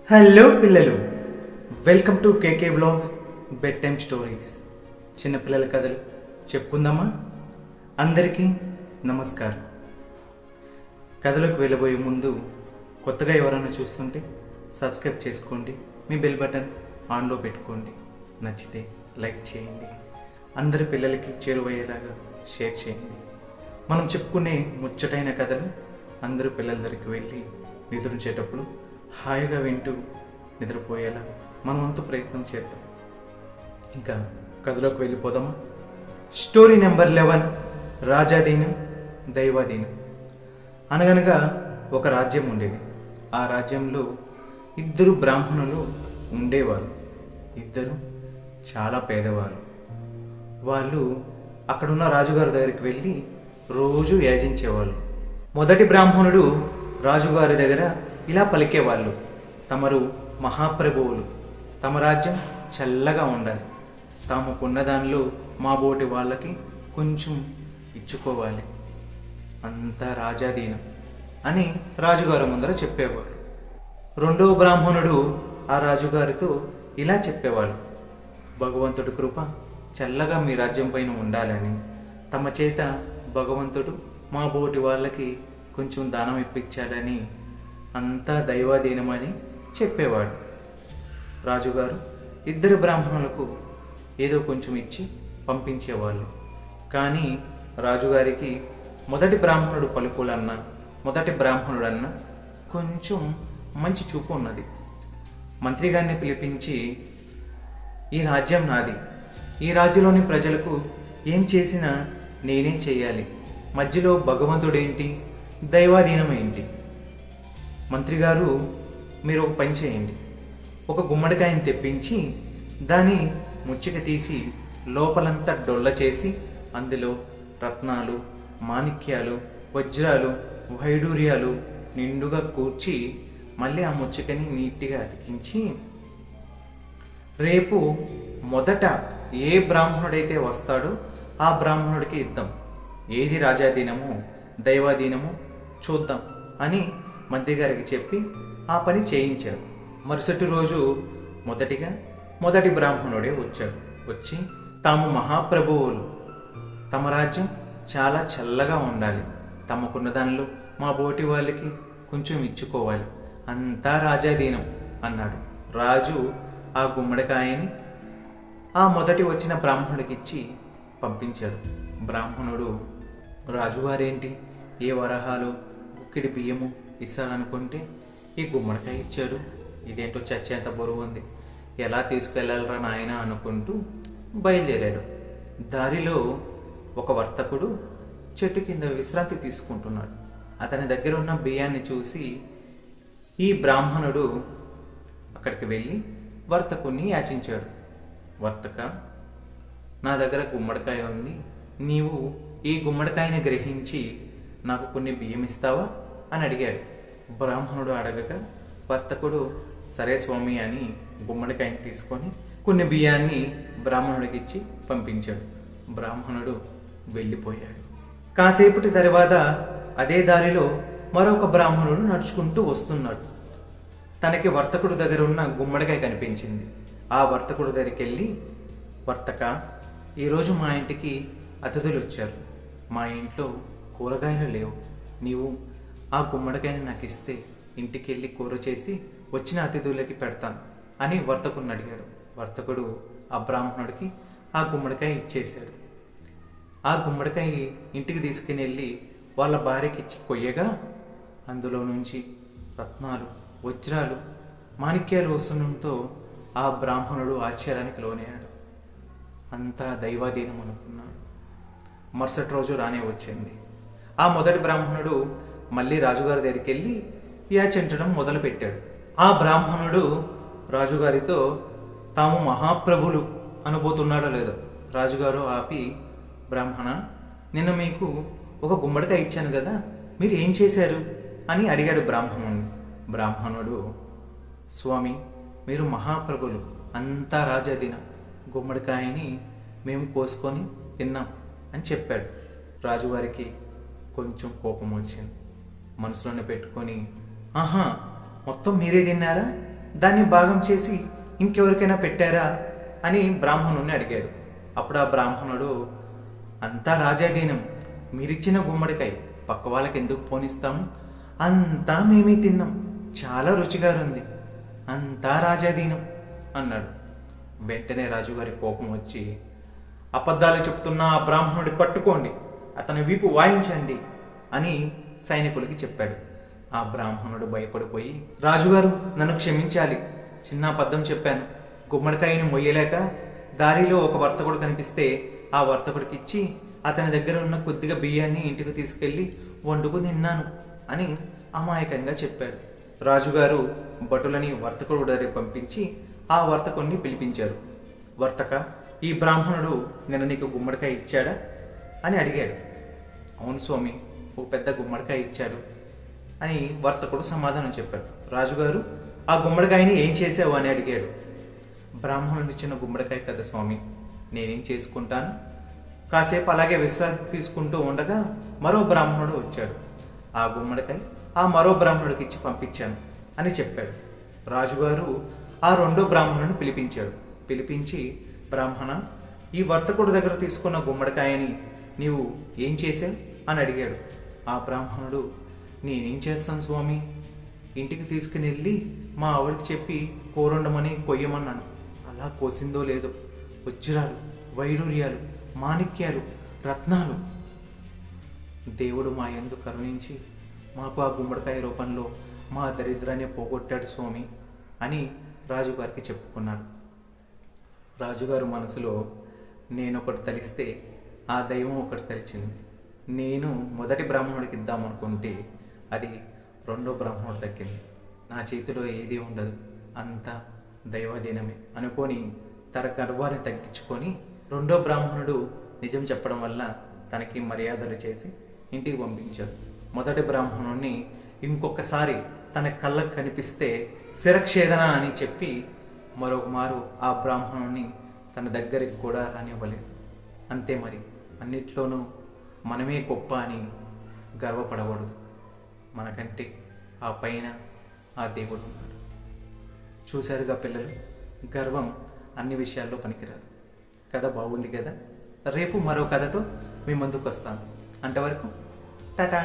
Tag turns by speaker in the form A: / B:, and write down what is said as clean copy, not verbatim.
A: Hello పిల్లలు, welcome to KK vlogs bed time stories. చిన్నపిల్లల కథలు చెప్పుకుందామా? అందరికీ నమస్కారం. కథలోకి వెళ్ళబోయే ముందు కొత్తగా ఎవరైనా చూస్తుంటే సబ్స్క్రైబ్ చేసుకోండి, మీ బెల్ బటన్ ఆన్లో పెట్టుకోండి, నచ్చితే లైక్ చేయండి, అందరి పిల్లలకి చేరువయ్యేలాగా షేర్ చేయండి. మనం చెప్పుకునే ముచ్చటైన కథలు అందరూ పిల్లల దగ్గరికి వెళ్ళి నిద్రించేటప్పుడు హాయిగా వింటూ నిద్రపోయేలా మనమంతా ప్రయత్నం చేద్దాం. ఇంకా కథలోకి వెళ్ళిపోదామా? Story number 11, రాజాదీనం దైవాధీనం. అనగనగా ఒక రాజ్యం ఉండేది. ఆ రాజ్యంలో 2 బ్రాహ్మణులు ఉండేవారు. 2 చాలా పేదవాళ్ళు. వాళ్ళు అక్కడున్న రాజుగారి దగ్గరికి వెళ్ళి రోజు యాచించేవాళ్ళు. మొదటి బ్రాహ్మణుడు రాజుగారి దగ్గర ఇలా పలికేవాళ్ళు: తమరు మహాప్రభువులు, తమ రాజ్యం చల్లగా ఉండాలి, తాముకున్న దానిలో మా బోటి వాళ్ళకి కొంచెం ఇచ్చుకోవాలి, అంతా రాజాధీనం అని రాజుగారి ముందర చెప్పేవాడు. రెండవ బ్రాహ్మణుడు ఆ రాజుగారితో ఇలా చెప్పేవాడు: భగవంతుడి కృప చల్లగా మీ రాజ్యం పైన ఉండాలని, తమ చేత భగవంతుడు మా బోటి వాళ్ళకి కొంచెం దానం ఇప్పించాలని, అంతా దైవాధీనమని చెప్పేవాడు. రాజుగారు 2 బ్రాహ్మణులకు ఏదో కొంచెం ఇచ్చి పంపించేవాళ్ళు. కానీ రాజుగారికి మొదటి బ్రాహ్మణుడు పలుకులన్నా, మొదటి బ్రాహ్మణుడన్నా కొంచెం మంచి చూపు ఉన్నది. మంత్రి గారిని పిలిపించి, ఈ రాజ్యం నాది, ఈ రాజ్యంలోని ప్రజలకు ఏం చేసినా నేనే చేయాలి, మధ్యలో భగవంతుడేంటి, దైవాధీనం ఏంటి? మంత్రి గారు, మీరు ఒక పని చేయండి, ఒక గుమ్మడికాయని తెప్పించి దాన్ని ముచ్చిక తీసి లోపలంతా డొల్ల చేసి అందులో రత్నాలు, మాణిక్యాలు, వజ్రాలు, వైడూర్యాలు నిండుగా కూర్చి మళ్ళీ ఆ ముచ్చికని నీట్గా అతికించి, రేపు మొదట ఏ బ్రాహ్మణుడైతే వస్తాడో ఆ బ్రాహ్మణుడికి ఇద్దాం, ఏది రాజాధీనమో దైవాధీనమో చూద్దాం అని మంత్రి గారికి చెప్పి ఆ పని చేయించారు. మరుసటి రోజు మొదటి బ్రాహ్మణుడే వచ్చాడు. వచ్చి, తాము మహాప్రభువులు, తమ రాజ్యం చాలా చల్లగా ఉండాలి, తమకున్న దానిలో మా బోటి వాళ్ళకి కొంచెం ఇచ్చుకోవాలి, అంతా రాజాధీనం అన్నాడు. రాజు ఆ గుమ్మడికాయని ఆ మొదటి వచ్చిన బ్రాహ్మణుడికి ఇచ్చి పంపించాడు. బ్రాహ్మణుడు, రాజుగారేంటి ఏ వరహాలు ఉక్కిడి బియ్యము ఇస్తాననుకుంటే ఈ గుమ్మడికాయ ఇచ్చాడు, ఇదేంటో చచ్చేంత బరువు ఉంది, ఎలా తీసుకెళ్లాలరా నాయన అనుకుంటూ బయలుదేరాడు. దారిలో ఒక వర్తకుడు చెట్టు కింద విశ్రాంతి తీసుకుంటున్నాడు. అతని దగ్గర ఉన్న బియ్యాన్ని చూసి ఈ బ్రాహ్మణుడు అక్కడికి వెళ్ళి వర్తకుని యాచించాడు. వర్తక, నా దగ్గర గుమ్మడికాయ ఉంది, నీవు ఈ గుమ్మడికాయని గ్రహించి నాకు కొన్ని బియ్యం ఇస్తావా అని అడిగాడు. బ్రాహ్మణుడు అడగగా వర్తకుడు సరే స్వామి అని గుమ్మడికాయని తీసుకొని కొన్ని బియ్యాన్ని బ్రాహ్మణుడికి ఇచ్చి పంపించాడు. బ్రాహ్మణుడు వెళ్ళిపోయాడు. కాసేపటి తర్వాత అదే దారిలో మరొక బ్రాహ్మణుడు నడుచుకుంటూ వస్తున్నాడు. తనకి వర్తకుడు దగ్గర ఉన్న గుమ్మడికాయ కనిపించింది. ఆ వర్తకుడు దగ్గరికి వెళ్ళి, వర్తక, ఈరోజు మా ఇంటికి అతిథులు వచ్చారు, మా ఇంట్లో కూరగాయలు లేవు, నీవు ఆ గుమ్మడికాయని నాకు ఇస్తే ఇంటికి వెళ్ళి కూర చేసి వచ్చిన అతిథులకి పెడతాను అని వర్తకుడిని అడిగాడు. వర్తకుడు ఆ బ్రాహ్మణుడికి ఆ గుమ్మడికాయ ఇచ్చేశాడు. ఆ గుమ్మడికాయ ఇంటికి తీసుకుని వెళ్ళి వాళ్ళ భార్యకి ఇచ్చి కొయ్యగా అందులో నుంచి రత్నాలు, వజ్రాలు, మాణిక్యాలు వస్తుండటంతో ఆ బ్రాహ్మణుడు ఆశ్చర్యానికి లోనయ్యాడు. అంతా దైవాధీనం అనుకున్నాడు. మరుసటి రోజు రానే వచ్చింది. ఆ మొదటి బ్రాహ్మణుడు మళ్ళీ రాజుగారి దగ్గరికి వెళ్ళి యాచించడం మొదలుపెట్టాడు. ఆ బ్రాహ్మణుడు రాజుగారితో తాము మహాప్రభులు అనుబోతున్నాడో లేదో. రాజుగారు ఆపి, బ్రాహ్మణ, నిన్న మీకు ఒక గుమ్మడికాయ ఇచ్చాను కదా, మీరు ఏం చేశారు అని అడిగాడు బ్రాహ్మణుడిని. బ్రాహ్మణుడు, స్వామి, మీరు మహాప్రభులు, అంతా రాజాధీనం, గుమ్మడికాయని మేము కోసుకొని తిన్నాం అని చెప్పాడు. రాజుగారికి కొంచెం కోపం వచ్చింది. మనసులోనే పెట్టుకొని, ఆహా, మొత్తం మీరే తిన్నారా, దాన్ని భాగం చేసి ఇంకెవరికైనా పెట్టారా అని బ్రాహ్మణుడిని అడిగాడు. అప్పుడు ఆ బ్రాహ్మణుడు, అంతా రాజాధీనం, మీరిచ్చిన గుమ్మడికాయ పక్క వాళ్ళకి ఎందుకు పోనిస్తాము, అంతా మేమే తిన్నాం, చాలా రుచిగా ఉంది, అంతా రాజాధీనం అన్నాడు. వెంటనే రాజుగారి కోపం వచ్చి, అబద్ధాలు చెప్తున్న ఆ బ్రాహ్మణుడి పట్టుకోండి, అతని వీపు వాయించండి అని సైనికులకి చెప్పాడు. ఆ బ్రాహ్మణుడు భయపడిపోయి, రాజుగారు నన్ను క్షమించాలి, చిన్న అబద్ధం చెప్పాను, గుమ్మడికాయను మొయ్యలేక దారిలో ఒక వర్తకుడు కనిపిస్తే ఆ వర్తకుడికి ఇచ్చి అతని దగ్గర ఉన్న కొద్దిగా బియ్యాన్ని ఇంటికి తీసుకెళ్ళి వండుకుని తిన్నాను అని అమాయకంగా చెప్పాడు. రాజుగారు భటులని వర్తకుడు దగ్గర పంపించి ఆ వర్తకుడిని పిలిపించారు. వర్తక, ఈ బ్రాహ్మణుడు నిన్న నీకు గుమ్మడికాయ ఇచ్చాడా అని అడిగాడు. అవును స్వామి, ఓ పెద్ద గుమ్మడికాయ ఇచ్చాడు అని వర్తకుడు సమాధానం చెప్పాడు. రాజుగారు, ఆ గుమ్మడికాయని ఏం చేసావు అని అడిగాడు. బ్రాహ్మణుడు ఇచ్చిన గుమ్మడికాయ కదా స్వామి, నేనేం చేసుకుంటాను, కాసేపు అలాగే విశ్రాంతి తీసుకుంటూ ఉండగా మరో బ్రాహ్మణుడు వచ్చాడు. ఆ గుమ్మడికాయ ఆ మరో బ్రాహ్మణుడికి ఇచ్చి పంపించాను అని చెప్పాడు. రాజుగారు ఆ రెండో బ్రాహ్మణుని పిలిపించాడు. పిలిపించి, బ్రాహ్మణ, ఈ వర్తకుడి దగ్గర తీసుకున్న గుమ్మడికాయని నీవు ఏం చేసావు అని అడిగాడు. ఆ బ్రాహ్మణుడు, నేనేం చేస్తాను స్వామి, ఇంటికి తీసుకుని వెళ్ళి మా ఆవిడకి చెప్పి కూరొండమని కొయ్యమన్నాను, అలా కోసిందో లేదో వజ్రాలు, వైడూర్యాలు, మాణిక్యాలు, రత్నాలు, దేవుడు మా యందు కరుణించి మాకు ఆ గుమ్మడికాయ రూపంలో మా దరిద్రాన్ని పోగొట్టాడు స్వామి అని రాజుగారికి చెప్పుకున్నాడు. రాజుగారు మనసులో, నేను ఒకటి తలిస్తే ఆ దైవం ఒకటి తలిచింది, నేను మొదటి బ్రాహ్మణుడికి ఇద్దామనుకుంటే అది రెండో బ్రాహ్మణుడు దక్కింది, నా చేతిలో ఏది ఉండదు, అంతా దైవాధీనమే అనుకొని తన గర్వాన్ని తగ్గించుకొని రెండో బ్రాహ్మణుడు నిజం చెప్పడం వల్ల తనకి మర్యాదలు చేసి ఇంటికి పంపించాడు. మొదటి బ్రాహ్మణుడిని ఇంకొకసారి తన కళ్ళకు కనిపిస్తే శిరక్షేదన అని చెప్పి మరొక మారు ఆ బ్రాహ్మణుడిని తన దగ్గరికి కూడా రానివ్వలేదు. అంతే మరి, అన్నిట్లోనూ మనమే గొప్ప అని గర్వపడకూడదు, మనకంటే ఆ పైన ఆ దేవుడు ఉన్నాడు. చూశారుగా పిల్లలు, గర్వం అన్ని విషయాల్లో పనికిరాదు. కథ బాగుంది కదా, రేపు మరో కథతో మీ ముందుకు వస్తాను. అంతవరకు టాటా.